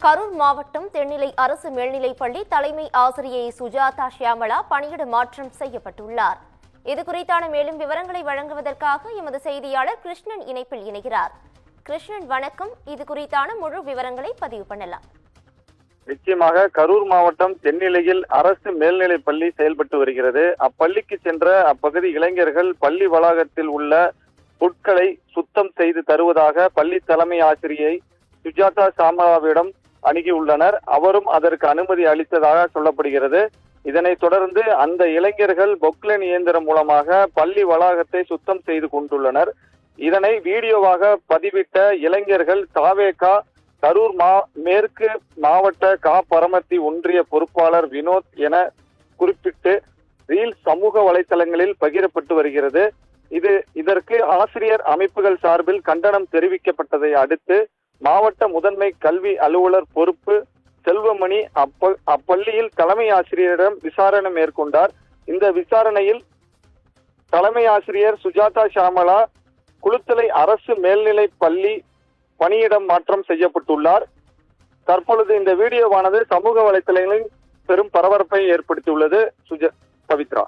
கரூர் மாவட்டம் தென்னிலை அரசு மேல்நிலைப்பள்ளி தலைமை ஆசிரியை சுஜாதா ஷியாமளா பணியிட மாற்றம் செய்யப்பட்டுள்ளார். இதுகுறித்தான மேலும் விவரங்களை வழங்குவதற்காக எமது செய்தியாளர் கிருஷ்ணன் இணைப்பில் இணைகிறார். கிருஷ்ணன், வணக்கம். இது குறித்தான முழு விவரங்களை பதிவு பண்ணலாம். நிச்சயமாக கரூர் மாவட்டம் தென்னிலையில் அரசு மேல்நிலைப் பள்ளி செயல்பட்டு வருகிறது. அப்பள்ளிக்கு சென்ற அப்பகுதி இளைஞர்கள் பள்ளி வளாகத்தில் உள்ள புட்களை சுத்தம் செய்து தருவதாக பள்ளி தலைமை ஆசிரியை சுஜாதா ஷியாமளாவிடம் அணுகியுள்ளனர். அவரும் அதற்கு அனுமதி அளித்ததாக சொல்லப்படுகிறது. இதனைத் தொடர்ந்து அந்த இளைஞர்கள் பொக்லைன் இயந்திரம் மூலமாக பள்ளி வளாகத்தை சுத்தம் செய்து கொண்டுள்ளனர். இதனை வீடியோவாக பதிவிட்ட இளைஞர்கள் தாவேகா கரூர் மேற்கு மாவட்ட பரமத்தி ஒன்றிய பொறுப்பாளர் வினோத் என குறிப்பிட்டு ரீல் சமூக வலைதளங்களில் பகிரப்பட்டு வருகிறது. இதற்கு ஆசிரியர் அமைப்புகள் சார்பில் கண்டனம் தெரிவிக்கப்பட்டதை அடுத்து மாவட்ட முதன்மை கல்வி அலுவலர் பொறுப்பு செல்வமணி அப்பள்ளியில் தலைமை ஆசிரியரிடம் விசாரணை மேற்கொண்டார். இந்த விசாரணையில் தலைமை ஆசிரியர் சுஜாதா ஷியாமளா குளுத்தலை அரசு மேல்நிலைப் பள்ளி பணியிடம் மாற்றம் செய்யப்பட்டுள்ளார். தற்பொழுது இந்த வீடியோவானது சமூக வலைதளங்களில் பெரும் பரபரப்பை ஏற்படுத்தியுள்ளது. பவித்ரா,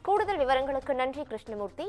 கூடுதல் விவரங்களுக்கு நன்றி கிருஷ்ணமூர்த்தி.